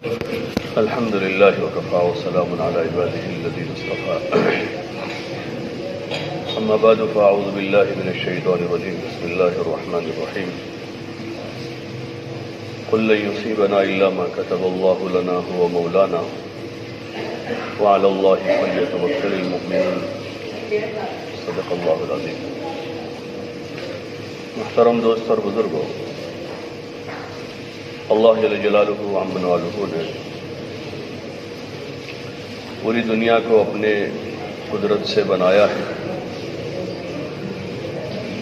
الحمد لله وكفى وسلام على عباده الذين اصطفى أما بعد فأعوذ بالله من الشيطان الرجيم بسم الله الرحمن الرحيم قل لن يصيبنا إلا ما كتب الله لنا هو مولانا وعلى الله فليتوكل المؤمنون صدق الله العظيم. محترم دوست اور بزرگوں، اللہ جل جلالہ عمن والہ نے پوری دنیا کو اپنے قدرت سے بنایا ہے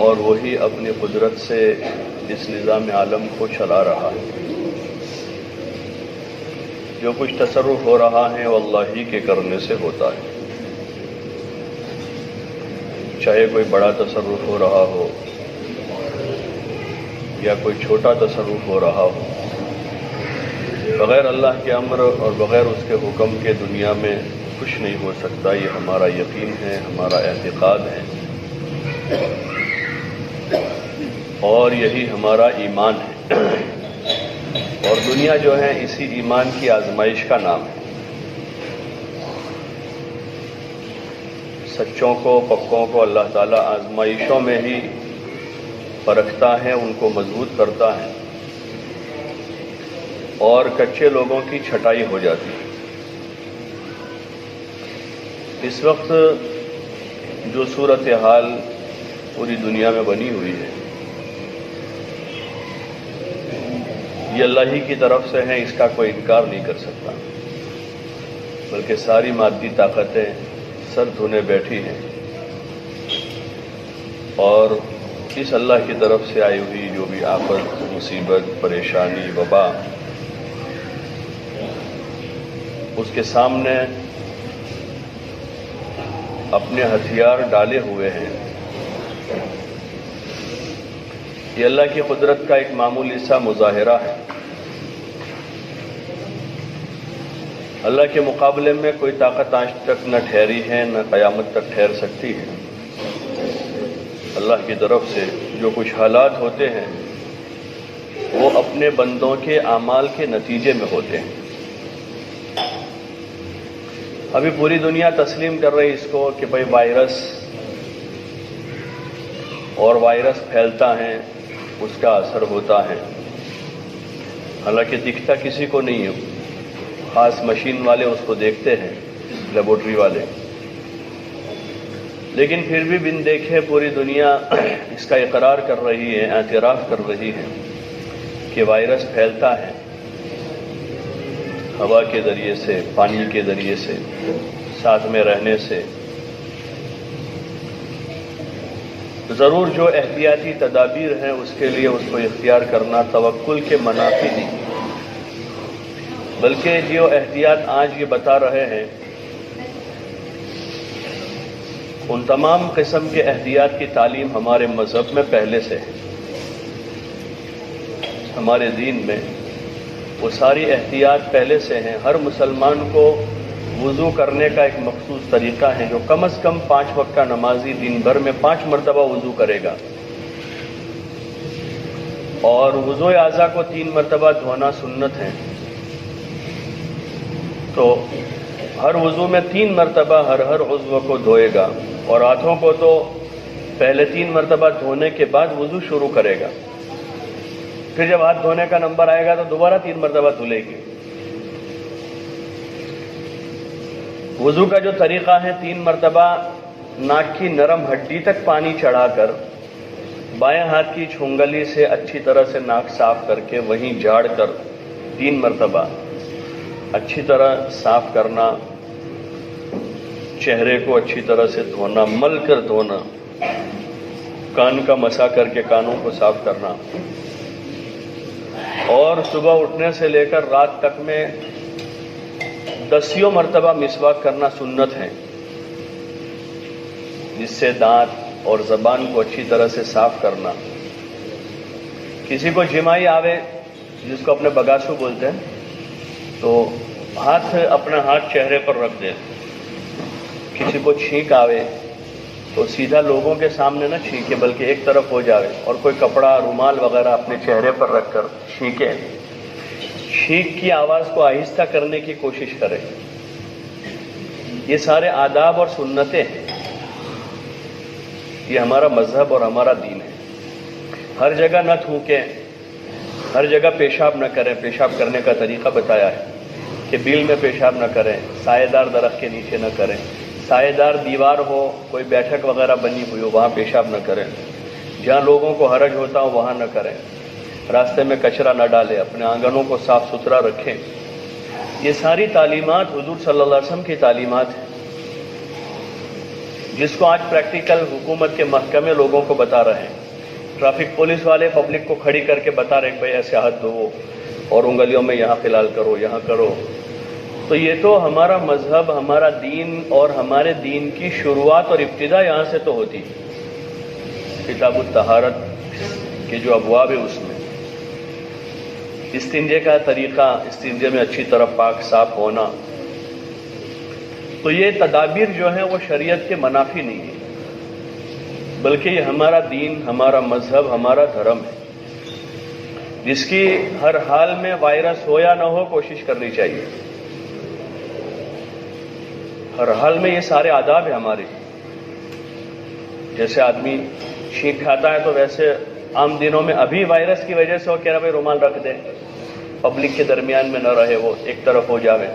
اور وہی اپنی قدرت سے اس نظام عالم کو چلا رہا ہے. جو کچھ تصرف ہو رہا ہے وہ اللہ ہی کے کرنے سے ہوتا ہے، چاہے کوئی بڑا تصرف ہو رہا ہو یا کوئی چھوٹا تصرف ہو رہا ہو. بغیر اللہ کے امر اور بغیر اس کے حکم کے دنیا میں کچھ نہیں ہو سکتا. یہ ہمارا یقین ہے، ہمارا اعتقاد ہے اور یہی ہمارا ایمان ہے. اور دنیا جو ہے اسی ایمان کی آزمائش کا نام ہے. سچوں کو، پکوں کو اللہ تعالیٰ آزمائشوں میں ہی پرکھتا ہے، ان کو مضبوط کرتا ہے اور کچے لوگوں کی چھٹائی ہو جاتی ہے. اس وقت جو صورتحال پوری دنیا میں بنی ہوئی ہے یہ اللہ ہی کی طرف سے ہے، اس کا کوئی انکار نہیں کر سکتا. بلکہ ساری مادی طاقتیں سر دھونے بیٹھی ہیں اور اس اللہ کی طرف سے آئی ہوئی جو بھی آفت، مصیبت، پریشانی، وبا اس کے سامنے اپنے ہتھیار ڈالے ہوئے ہیں. یہ اللہ کی قدرت کا ایک معمولی سا مظاہرہ ہے. اللہ کے مقابلے میں کوئی طاقت آج تک نہ ٹھہری ہے، نہ قیامت تک ٹھہر سکتی ہے. اللہ کی طرف سے جو کچھ حالات ہوتے ہیں وہ اپنے بندوں کے اعمال کے نتیجے میں ہوتے ہیں. ابھی پوری دنیا تسلیم کر رہی اس کو کہ بھئی وائرس اور وائرس پھیلتا ہے، اس کا اثر ہوتا ہے. حالانکہ دکھتا کسی کو نہیں ہے، خاص مشین والے اس کو دیکھتے ہیں، لیبارٹری والے. لیکن پھر بھی بن دیکھے پوری دنیا اس کا اقرار کر رہی ہے، اعتراف کر رہی ہے کہ وائرس پھیلتا ہے ہوا کے ذریعے سے، پانی کے ذریعے سے، ساتھ میں رہنے سے. ضرور جو احتیاطی تدابیر ہیں اس کے لیے اس کو اختیار کرنا توکل کے منافی نہیں، بلکہ جو احتیاط آج یہ بتا رہے ہیں ان تمام قسم کے احتیاط کی تعلیم ہمارے مذہب میں پہلے سے ہے. ہمارے دین میں وہ ساری احتیاط پہلے سے ہیں. ہر مسلمان کو وضو کرنے کا ایک مخصوص طریقہ ہے جو کم از کم 5 وقت کا نمازی دن بھر میں 5 مرتبہ وضو کرے گا. اور وضو اعضاء کو 3 مرتبہ دھونا سنت ہے. تو ہر وضو میں 3 مرتبہ ہر عضو کو دھوئے گا اور ہاتھوں کو تو پہلے 3 مرتبہ دھونے کے بعد وضو شروع کرے گا. پھر جب ہاتھ دھونے کا نمبر آئے گا تو دوبارہ 3 مرتبہ دھلے گی. وضو کا جو طریقہ ہے 3 مرتبہ ناک کی نرم ہڈی تک پانی چڑھا کر بائیں ہاتھ کی چھنگلی سے اچھی طرح سے ناک صاف کر کے وہیں جھاڑ کر 3 مرتبہ اچھی طرح صاف کرنا. چہرے کو اچھی طرح سے دھونا، مل کر دھونا. کان کا مسا کر کے کانوں کو صاف کرنا. اور صبح اٹھنے سے لے کر رات تک میں 10 مرتبہ مسواک کرنا سنت ہے، جس سے دانت اور زبان کو اچھی طرح سے صاف کرنا. کسی کو جمائی آوے جس کو اپنے بگاسو بولتے ہیں تو اپنا ہاتھ چہرے پر رکھ دے. کسی کو چھینک آوے تو سیدھا لوگوں کے سامنے نہ چھینکے بلکہ ایک طرف ہو جاوے اور کوئی کپڑا، رومال وغیرہ اپنے چہرے پر رکھ کر چھینکے. چھینک کی آواز کو آہستہ کرنے کی کوشش کریں. یہ سارے آداب اور سنتیں ہیں. یہ ہمارا مذہب اور ہمارا دین ہے. ہر جگہ نہ تھوکیں، ہر جگہ پیشاب نہ کریں. پیشاب کرنے کا طریقہ بتایا ہے کہ بیل میں پیشاب نہ کریں، سائے دار درخت کے نیچے نہ کریں، سائے دار دیوار ہو، کوئی بیٹھک وغیرہ بنی ہوئی ہو وہاں پیشاب نہ کریں، جہاں لوگوں کو حرج ہوتا ہو وہاں نہ کریں، راستے میں کچرا نہ ڈالیں، اپنے آنگنوں کو صاف ستھرا رکھیں. یہ ساری تعلیمات حضور صلی اللہ علیہ وسلم کی تعلیمات ہیں، جس کو آج پریکٹیکل حکومت کے محکمے لوگوں کو بتا رہے ہیں. ٹریفک پولیس والے پبلک کو کھڑی کر کے بتا رہے ہیں بھائی ایسے ہاتھ دھوؤ اور انگلیوں میں یہاں فلال کرو، یہاں کرو. تو یہ تو ہمارا مذہب، ہمارا دین اور ہمارے دین کی شروعات اور ابتدا یہاں سے تو ہوتی ہے. کتاب الطہارت کے جو ابواب ہے اس میں استنجے کا طریقہ، استنجے میں اچھی طرح پاک صاف ہونا. تو یہ تدابیر جو ہیں وہ شریعت کے منافی نہیں ہے، بلکہ یہ ہمارا دین، ہمارا مذہب، ہمارا دھرم ہے، جس کی ہر حال میں وائرس ہو یا نہ ہو کوشش کرنی چاہیے. ہر حال میں یہ سارے آداب ہیں ہمارے. جیسے آدمی چھینک کھاتا ہے تو ویسے عام دنوں میں ابھی وائرس کی وجہ سے وہ کہہ رہا بھائی رومال رکھ دے، پبلک کے درمیان میں نہ رہے، وہ ایک طرف ہو جاوے.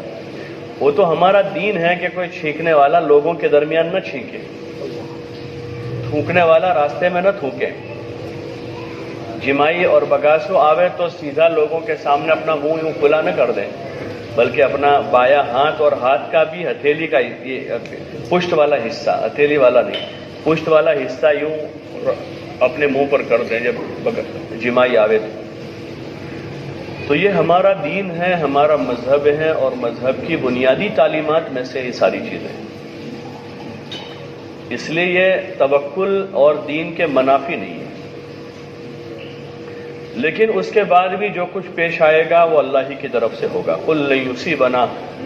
وہ تو ہمارا دین ہے کہ کوئی چھینکنے والا لوگوں کے درمیان نہ چھینکے، تھوکنے والا راستے میں نہ تھوکے. جمائی اور بگاسو آوے تو سیدھا لوگوں کے سامنے اپنا منہ یوں کھلا نہ کر دیں، بلکہ اپنا بایاں ہاتھ اور ہاتھ کا بھی ہتھیلی کا پشت والا حصہ، ہتھیلی والا نہیں، پشت والا حصہ یوں اپنے منہ پر کر دیں جب جمائی آوے. تو یہ ہمارا دین ہے، ہمارا مذہب ہے، اور مذہب کی بنیادی تعلیمات میں سے یہ ساری چیزیں ہیں. اس لیے یہ توکل اور دین کے منافی نہیں ہے. لیکن اس کے بعد بھی جو کچھ پیش آئے گا وہ اللہ ہی کی طرف سے ہوگا. قُل لَن يُصِيبَنَا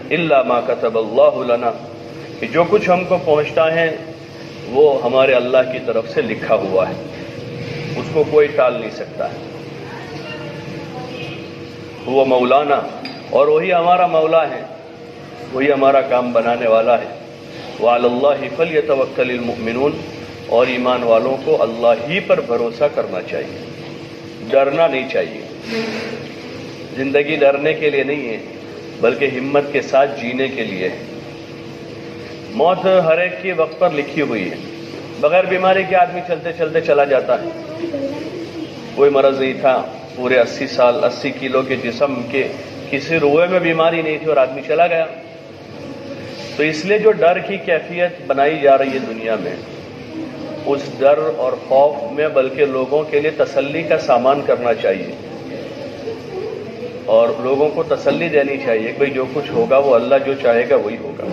إِلَّا مَا كَتَبَ اللَّهُ لَنَا، کہ جو کچھ ہم کو پہنچتا ہے وہ ہمارے اللہ کی طرف سے لکھا ہوا ہے، اس کو کوئی ٹال نہیں سکتا ہے. وہ مولانا، اور وہی ہمارا مولا ہے، وہی ہمارا کام بنانے والا ہے. وعلی اللہ فلیتوکل المؤمنون، اور ایمان والوں کو اللہ ہی پر بھروسہ کرنا چاہیے، ڈرنا نہیں چاہیے. زندگی ڈرنے کے لیے نہیں ہے بلکہ ہمت کے ساتھ جینے کے لیے ہے. موت ہر ایک کے وقت پر لکھی ہوئی ہے. بغیر بیماری کے آدمی چلتے چلتے چلا جاتا ہے. کوئی مرض نہیں تھا، پورے 80 سال 80 کلو کے جسم کے کسی روئے میں بیماری نہیں تھی اور آدمی چلا گیا. تو اس لیے جو ڈر کی کیفیت بنائی جا رہی ہے دنیا میں، اس ڈر اور خوف میں بلکہ لوگوں کے لیے تسلی کا سامان کرنا چاہیے، اور لوگوں کو تسلی دینی چاہیے کہ جو کچھ ہوگا وہ اللہ جو چاہے گا وہی ہوگا.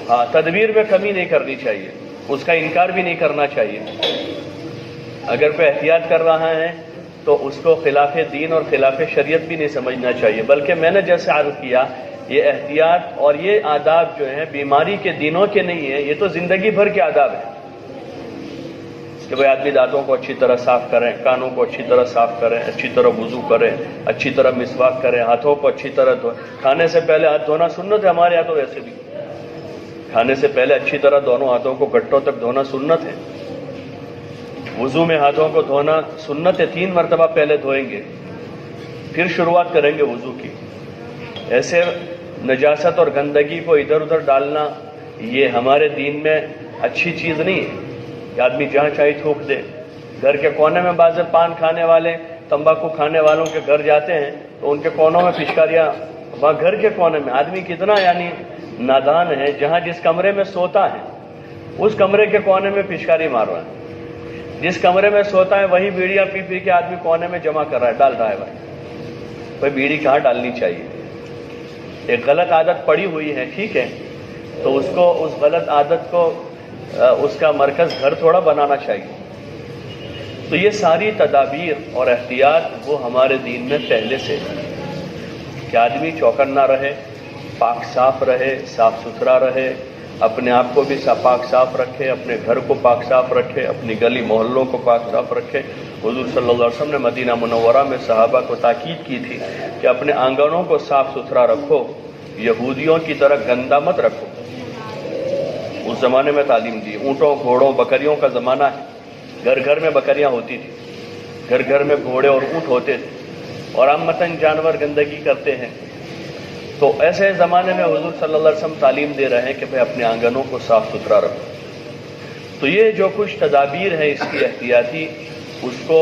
ہاں، تدبیر میں کمی نہیں کرنی چاہیے، اس کا انکار بھی نہیں کرنا چاہیے. اگر کوئی احتیاط کر رہا ہے تو اس کو خلاف دین اور خلاف شریعت بھی نہیں سمجھنا چاہیے، بلکہ میں نے جیسے عرض کیا، یہ احتیاط اور یہ آداب جو ہیں بیماری کے دنوں کے نہیں ہیں، یہ تو زندگی بھر کے آداب ہیں. کہ بھائی آدمی دانتوں کو اچھی طرح صاف کریں، کانوں کو اچھی طرح صاف کریں، اچھی طرح وضو کریں، اچھی طرح مسواک کریں، ہاتھوں کو اچھی طرح دھوئیں. کھانے سے پہلے ہاتھ دھونا سنت ہے ہمارے یہاں، تو ویسے بھی کھانے سے پہلے اچھی طرح دونوں ہاتھوں کو گٹوں تک دھونا سنت ہے. وضو میں ہاتھوں کو دھونا سنت ہے، 3 مرتبہ پہلے دھوئیں گے پھر شروعات کریں گے وضو کی. ایسے نجاست اور گندگی کو ادھر ادھر ڈالنا یہ ہمارے دین میں اچھی چیز نہیں ہے کہ آدمی جہاں چاہے تھوک دے. گھر کے کونے میں بعض پان کھانے والے، تمباکو کھانے والوں کے گھر جاتے ہیں تو ان کے کونوں میں پچکاریاں، وہاں گھر کے کونے میں آدمی کتنا نادان ہے، جہاں جس کمرے میں سوتا ہے اس کمرے کے کونے میں پچکاری مار رہا ہے. جس کمرے میں سوتا ہے وہی بیڑیاں پی پی کے آدمی کونے میں جمع کر رہا ہے، ڈال رہا ہے. بھائی بیڑی کہاں ڈالنی چاہیے؟ ایک غلط عادت پڑی ہوئی ہے، ٹھیک ہے، تو اس کو، اس غلط عادت کو، اس کا مرکز گھر تھوڑا بنانا چاہیے. تو یہ ساری تدابیر اور احتیاط وہ ہمارے دین میں پہلے سے ہے کہ آدمی چوکن نہ رہے، پاک صاف رہے، صاف ستھرا رہے، اپنے آپ کو بھی پاک صاف رکھے، اپنے گھر کو پاک صاف رکھے، اپنی گلی محلوں کو پاک صاف رکھے۔ حضور صلی اللہ علیہ وسلم نے مدینہ منورہ میں صحابہ کو تاکید کی تھی کہ اپنے آنگنوں کو صاف ستھرا رکھو، یہودیوں کی طرح گندا مت رکھو۔ اس زمانے میں تعلیم دی۔ اونٹوں، گھوڑوں، بکریوں کا زمانہ ہے، گھر گھر میں بکریاں ہوتی تھی، گھر گھر میں گھوڑے اور اونٹ ہوتے تھے، اور عامتاً جانور گندگی کرتے ہیں۔ تو ایسے زمانے میں حضور صلی اللہ علیہ وسلم تعلیم دے رہے ہیں کہ بھئی اپنے آنگنوں کو صاف ستھرا رکھو۔ تو یہ جو کچھ تدابیر ہیں اس کی احتیاطی، اس کو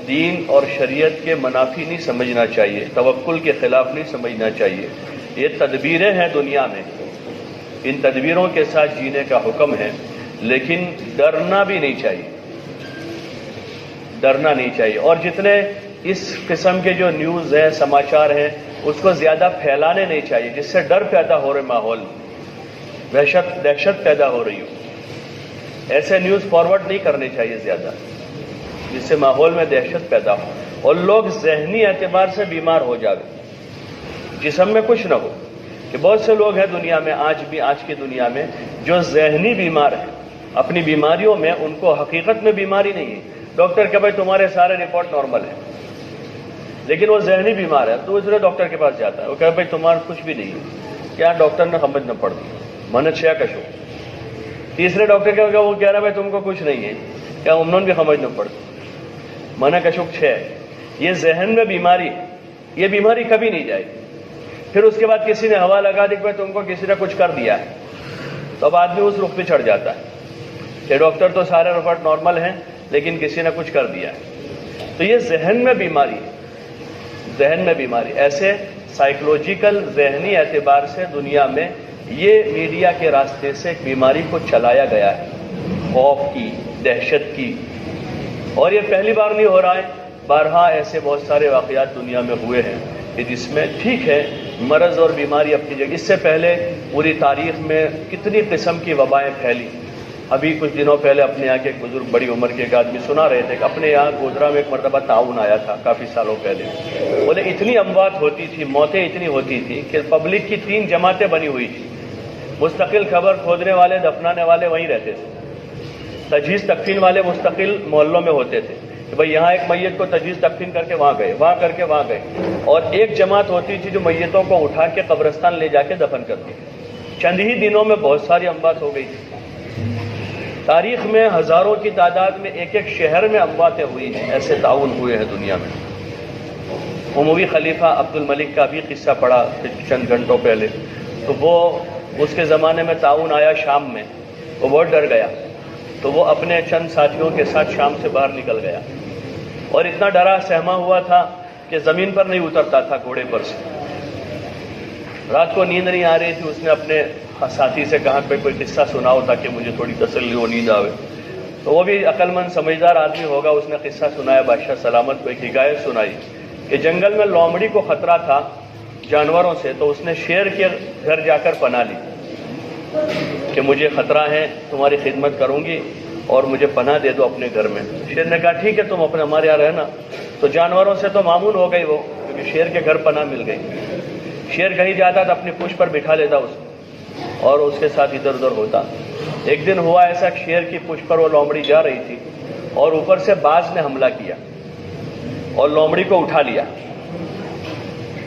دین اور شریعت کے منافی نہیں سمجھنا چاہیے، توکل کے خلاف نہیں سمجھنا چاہیے۔ یہ تدبیریں ہیں دنیا میں، ان تدبیروں کے ساتھ جینے کا حکم ہے، لیکن ڈرنا بھی نہیں چاہیے، ڈرنا نہیں چاہیے۔ اور جتنے اس قسم کے جو نیوز ہیں، سماچار ہیں، اس کو زیادہ پھیلانے نہیں چاہیے، جس سے ڈر پیدا ہو رہے ماحول میں، دہشت پیدا ہو رہی ہو۔ ایسے نیوز فارورڈ نہیں کرنے چاہیے زیادہ، جس سے ماحول میں دہشت پیدا ہو اور لوگ ذہنی اعتبار سے بیمار ہو جائے، جسم میں کچھ نہ ہو۔ کہ بہت سے لوگ ہیں دنیا میں، آج کی دنیا میں، جو ذہنی بیمار ہیں، اپنی بیماریوں میں ان کو حقیقت میں بیماری نہیں ہے۔ ڈاکٹر کہ بھائی تمہارے سارے رپورٹ نارمل ہیں، لیکن وہ ذہنی بیمار ہے، تو دوسرے ڈاکٹر کے پاس جاتا ہے، وہ کہے بھائی تمہارا کچھ بھی نہیں ہے، کیا ڈاکٹر نے سمجھ نہ پڑ دی من چھیا کشو۔ تیسرے ڈاکٹر کے وہ کہہ رہا ہے بھائی تم کو کچھ نہیں ہے، کیا انہوں نے بھی سمجھ نہ پڑ دی من کشک چھ۔ یہ ذہن میں بیماری، یہ بیماری کبھی نہیں جائے گی۔ پھر اس کے بعد کسی نے ہوا لگا دی کہ بھائی تم کو کسی نے کچھ کر دیا ہے، تو اب آدمی اس رخ پہ چڑھ جاتا ہے کہ ڈاکٹر تو سارے رپورٹ نارمل ہیں لیکن کسی نے کچھ کر دیا ہے۔ تو یہ ذہن میں بیماری ہے، ذہن میں بیماری۔ ایسے سائیکولوجیکل ذہنی اعتبار سے دنیا میں یہ میڈیا کے راستے سے ایک بیماری کو چلایا گیا ہے، خوف کی، دہشت کی۔ اور یہ پہلی بار نہیں ہو رہا ہے، بارہا ایسے بہت سارے واقعات دنیا میں ہوئے ہیں کہ جس میں ٹھیک ہے مرض اور بیماری اپنی جگہ، اس سے پہلے پوری تاریخ میں کتنی قسم کی وبائیں پھیلی۔ ابھی کچھ دنوں پہلے اپنے یہاں کے ایک بزرگ بڑی عمر کے ایک آدمی سنا رہے تھے کہ اپنے یہاں گودرا میں ایک مرتبہ طاعون آیا تھا کافی سالوں پہلے۔ بولے اتنی اموات ہوتی تھی، موتیں اتنی ہوتی تھی کہ پبلک کی 3 جماعتیں بنی ہوئی تھی، مستقل خبر کھودنے والے، دفنانے والے وہیں رہتے تھے، تجہیز تکفین والے مستقل محلوں میں ہوتے تھے کہ بھئی یہاں ایک میت کو تجہیز تکفین کر کے وہاں گئے، وہاں کر کے وہاں گئے، اور ایک جماعت ہوتی تھی جو میتوں کو اٹھا کے قبرستان لے جا کے دفن کرتی تھی۔ چند ہی دنوں میں بہت ساری اموات ہو گئی تھی۔ تاریخ میں ہزاروں کی تعداد میں ایک ایک شہر میں امواتیں ہوئی ہیں، ایسے تعاون ہوئے ہیں دنیا میں۔ اموی خلیفہ عبد الملک کا بھی قصہ پڑا چند گھنٹوں پہلے، تو وہ اس کے زمانے میں تعاون آیا شام میں، وہ بہت ڈر گیا، تو وہ اپنے چند ساتھیوں کے ساتھ شام سے باہر نکل گیا، اور اتنا ڈرا سہما ہوا تھا کہ زمین پر نہیں اترتا تھا گھوڑے پر سے۔ رات کو نیند نہیں آ رہی تھی، اس نے اپنے ساتھی سے کہا کہ کوئی قصہ سناؤ تاکہ مجھے تھوڑی تسلی ہو، نیند آوے۔ تو وہ بھی عقل مند سمجھدار آدمی ہوگا، اس نے قصہ سنایا بادشاہ سلامت کو، ایک حکایت سنائی کہ جنگل میں لومڑی کو خطرہ تھا جانوروں سے، تو اس نے شیر کے گھر جا کر پناہ لی کہ مجھے خطرہ ہے، تمہاری خدمت کروں گی اور مجھے پناہ دے دو اپنے گھر میں۔ شیر نے کہا ٹھیک ہے تم اپنے ہمارے یہاں رہنا۔ تو جانوروں سے تو معمول ہو گئی وہ، کیونکہ شیر کے گھر پناہ مل گئی۔ شیر کہیں جاتا تو اپنی پوچھ پر بٹھا لیتا اس کو اور اس کے ساتھ ادھر ادھر ہوتا۔ ایک دن ہوا ایسا، شیر کی پوچھ پر وہ لومڑی جا رہی تھی اور اوپر سے باز نے حملہ کیا اور لومڑی کو اٹھا لیا۔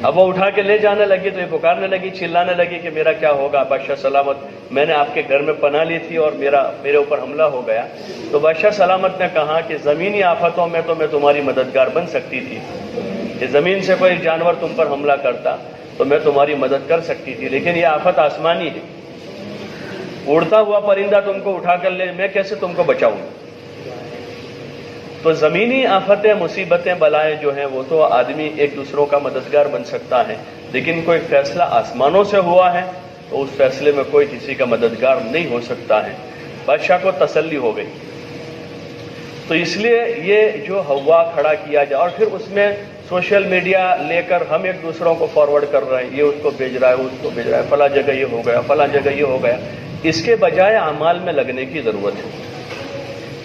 اب وہ اٹھا کے لے جانے لگی تو یہ پکارنے لگی، چلانے لگی کہ میرا کیا ہوگا بادشاہ سلامت، میں نے آپ کے گھر میں پناہ لی تھی اور میرے اوپر حملہ ہو گیا۔ تو بادشاہ سلامت نے کہا کہ زمینی آفتوں میں تو میں تمہاری مددگار بن سکتی تھی، کہ زمین سے کوئی جانور تم پر حملہ کرتا تو میں تمہاری مدد کر سکتی تھی، لیکن یہ آفت آسمانی ہے، اڑتا ہوا پرندہ تم کو اٹھا کر لے، میں کیسے تم کو بچاؤں؟ تو زمینی آفتیں، مصیبتیں، بلائیں جو ہیں وہ تو آدمی ایک دوسروں کا مددگار بن سکتا ہے، لیکن کوئی فیصلہ آسمانوں سے ہوا ہے تو اس فیصلے میں کوئی کسی کا مددگار نہیں ہو سکتا ہے۔ بادشاہ کو تسلی ہو گئی، تو اس لیے یہ جو ہوا کھڑا کیا جائے، اور پھر اس میں سوشل میڈیا لے کر ہم ایک دوسروں کو فارورڈ کر رہے ہیں، یہ اس کو بھیج رہا ہے، اس کو بھیج رہا ہے، فلاں جگہ یہ ہو گیا، فلاں جگہ یہ ہو گیا۔ اس کے بجائے اعمال میں لگنے کی ضرورت ہے۔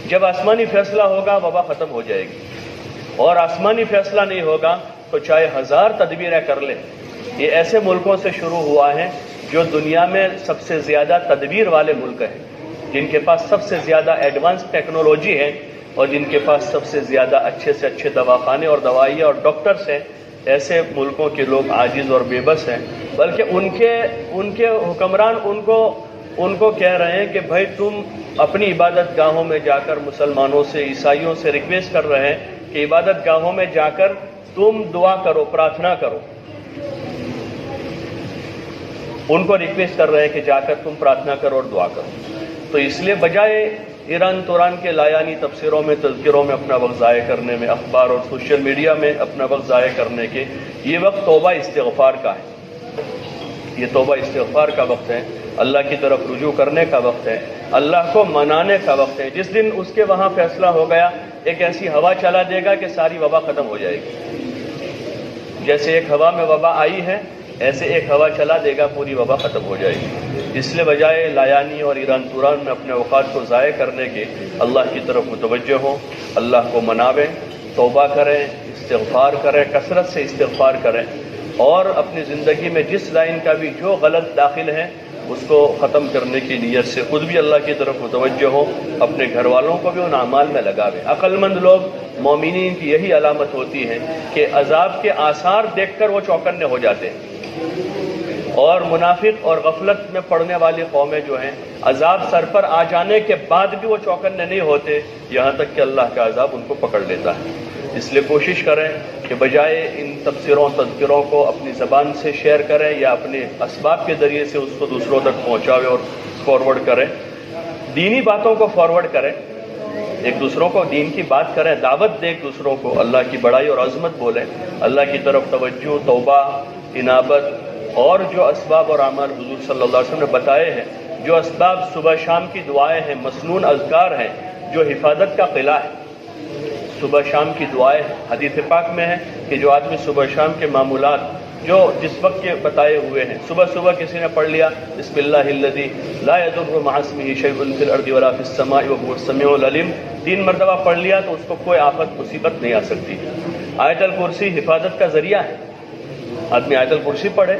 جب آسمانی فیصلہ ہوگا وبا ختم ہو جائے گی، اور آسمانی فیصلہ نہیں ہوگا تو چاہے 1000 تدبیریں کر لیں۔ یہ ایسے ملکوں سے شروع ہوا ہے جو دنیا میں سب سے زیادہ تدبیر والے ملک ہیں، جن کے پاس سب سے زیادہ ایڈوانس ٹیکنالوجی ہے اور جن کے پاس سب سے زیادہ اچھے سے اچھے دواخانے اور دوائیاں اور ڈاکٹرز ہیں، ایسے ملکوں کے لوگ عاجز اور بے بس ہیں، بلکہ ان کے حکمران ان کو کہہ رہے ہیں کہ بھائی تم اپنی عبادت گاہوں میں جا کر مسلمانوں سے، عیسائیوں سے ریکویسٹ کر رہے ہیں کہ عبادت گاہوں میں جا کر تم دعا کرو، پرارتھنا کرو. ان کو ریکویسٹ کر رہے ہیں کہ جا کر تم پرارتھنا کرو اور دعا کرو. تو اس لیے بجائے ایران توران کے لایانی تفسیروں میں، تذکروں میں اپنا وقت ضائع کرنے میں، اخبار اور سوشل میڈیا میں اپنا وقت ضائع کرنے کے، یہ وقت توبہ استغفار کا ہے. یہ توبہ استغفار کا وقت ہے، اللہ کی طرف رجوع کرنے کا وقت ہے، اللہ کو منانے کا وقت ہے. جس دن اس کے وہاں فیصلہ ہو گیا، ایک ایسی ہوا چلا دے گا کہ ساری وبا ختم ہو جائے گی. جیسے ایک ہوا میں وبا آئی ہے، ایسے ایک ہوا چلا دے گا، پوری وبا ختم ہو جائے گی. اس لیے بجائے لایانی اور ایران توران میں اپنے اوقات کو ضائع کرنے کے، اللہ کی طرف متوجہ ہوں، اللہ کو مناویں، توبہ کریں، استغفار کریں، کثرت سے استغفار کریں، اور اپنی زندگی میں جس لائن کا بھی جو غلط داخل ہے اس کو ختم کرنے کی نیت سے خود بھی اللہ کی طرف متوجہ ہو، اپنے گھر والوں کو بھی ان اعمال میں لگاویں. عقل مند لوگ، مومنین کی یہی علامت ہوتی ہے کہ عذاب کے آثار دیکھ کر وہ چوکنے ہو جاتے ہیں، اور منافق اور غفلت میں پڑنے والی قومیں جو ہیں، عذاب سر پر آ جانے کے بعد بھی وہ چوکنے نہیں ہوتے، یہاں تک کہ اللہ کا عذاب ان کو پکڑ لیتا ہے. اس لیے کوشش کریں کہ بجائے ان تفسیروں، تذکروں کو اپنی زبان سے شیئر کریں یا اپنے اسباب کے ذریعے سے اس کو دوسروں تک پہنچاویں اور فارورڈ کریں. دینی باتوں کو فارورڈ کریں، ایک دوسروں کو دین کی بات کریں، دعوت دیں ایک دوسروں کو، اللہ کی بڑائی اور عظمت بولیں، اللہ کی طرف توجہ، توبہ، انابت، اور جو اسباب اور اعمال حضور صلی اللہ علیہ وسلم نے بتائے ہیں، جو اسباب صبح شام کی دعائیں ہیں، مسنون اذکار ہیں، جو حفاظت کا قلعہ ہے. صبح شام کی دعائیں حدیث پاک میں ہے کہ جو آدمی صبح شام کے معمولات جو جس وقت کے بتائے ہوئے ہیں، صبح کسی نے پڑھ لیا بسم اللہ الذی لا یضر مع اسمہ شیء فی الارض ولا فی السماء وهو السمیع العلیم، 3 مرتبہ پڑھ لیا تو اس کو کوئی آفت مصیبت نہیں آ سکتی. آیت الکرسی حفاظت کا ذریعہ ہے، آدمی آیت الکرسی پڑھے.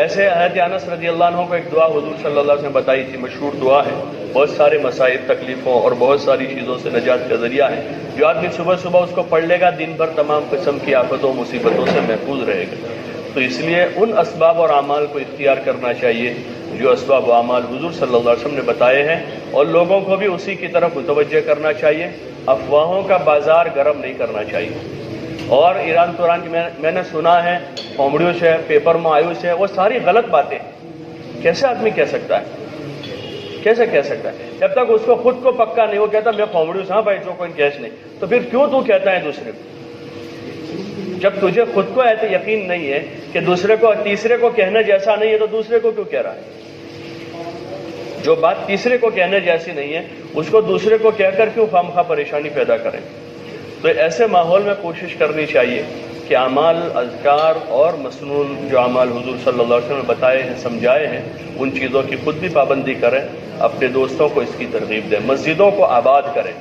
ایسے حضرت انس رضی اللہ عنہ کو ایک دعا حضور صلی اللہ علیہ وسلم نے بتائی تھی، مشہور دعا ہے، بہت سارے مسائل، تکلیفوں اور بہت ساری چیزوں سے نجات کا ذریعہ ہے. جو آدمی صبح اس کو پڑھ لے گا، دن بھر تمام قسم کی آفتوں مصیبتوں سے محفوظ رہے گا. تو اس لیے ان اسباب اور اعمال کو اختیار کرنا چاہیے جو اسباب و اعمال حضور صلی اللہ علیہ وسلم نے بتائے ہیں، اور لوگوں کو بھی اسی کی طرف متوجہ کرنا چاہیے. افواہوں کا بازار گرم نہیں کرنا چاہیے. اور ایران توران کی میں نے سنا ہے، پومڑیوش ہے، پیپر مایوس ہے، وہ ساری غلط باتیں. کیسے آدمی کہہ سکتا ہے؟ کیسے کہہ سکتا ہے؟ جب تک اس کو خود کو پکا نہیں، وہ کہتا میں پومڑیوس، ہاں بھائی جو کوئی کیش نہیں، تو پھر کیوں تو کہتا ہے دوسرے کو؟ جب تجھے خود کو ایسے یقین نہیں ہے کہ دوسرے کو، تیسرے کو کہنے جیسا نہیں ہے، تو دوسرے کو کیوں کہہ رہا ہے؟ جو بات تیسرے کو کہنے جیسی نہیں ہے اس کو دوسرے کو کہہ کر کیوں خامخواہ پریشانی پیدا کریں؟ تو ایسے ماحول میں کوشش کرنی چاہیے کہ اعمال، اذکار اور مسنون جو اعمال حضور صلی اللہ علیہ وسلم نے بتائے ہیں، سمجھائے ہیں، ان چیزوں کی خود بھی پابندی کریں، اپنے دوستوں کو اس کی ترغیب دیں، مسجدوں کو آباد کریں،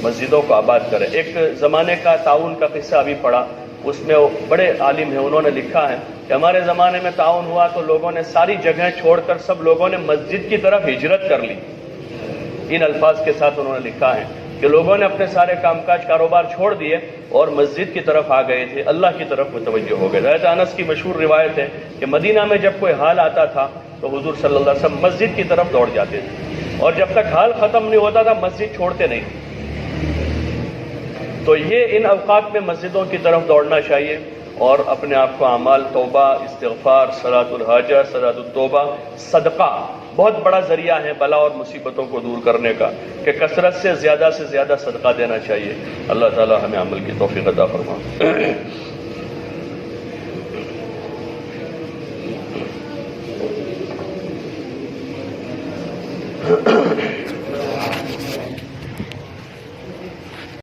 مسجدوں کو آباد کریں. ایک زمانے کا تعاون کا قصہ ابھی پڑھا، اس میں وہ بڑے عالم ہیں، انہوں نے لکھا ہے کہ ہمارے زمانے میں تعاون ہوا تو لوگوں نے ساری جگہیں چھوڑ کر سب لوگوں نے مسجد کی طرف ہجرت کر لی. ان الفاظ کے ساتھ انہوں نے لکھا ہے کہ لوگوں نے اپنے سارے کام کاج، کاروبار چھوڑ دیے اور مسجد کی طرف آ گئے تھے، اللہ کی طرف متوجہ ہو گئے. حضرت انس کی مشہور روایت ہے کہ مدینہ میں جب کوئی حال آتا تھا تو حضور صلی اللہ علیہ وسلم مسجد کی طرف دوڑ جاتے تھے، اور جب تک حال ختم نہیں ہوتا تھا مسجد چھوڑتے نہیں تھے. تو یہ ان اوقات میں مسجدوں کی طرف دوڑنا چاہیے، اور اپنے آپ کو اعمال، توبہ، استغفار، صلاۃ الحاجہ، صلاۃ التوبہ، صدقہ بہت بڑا ذریعہ ہے بلا اور مصیبتوں کو دور کرنے کا، کہ کثرت سے زیادہ صدقہ دینا چاہیے. اللہ تعالی ہمیں عمل کی توفیق عطا فرمائے.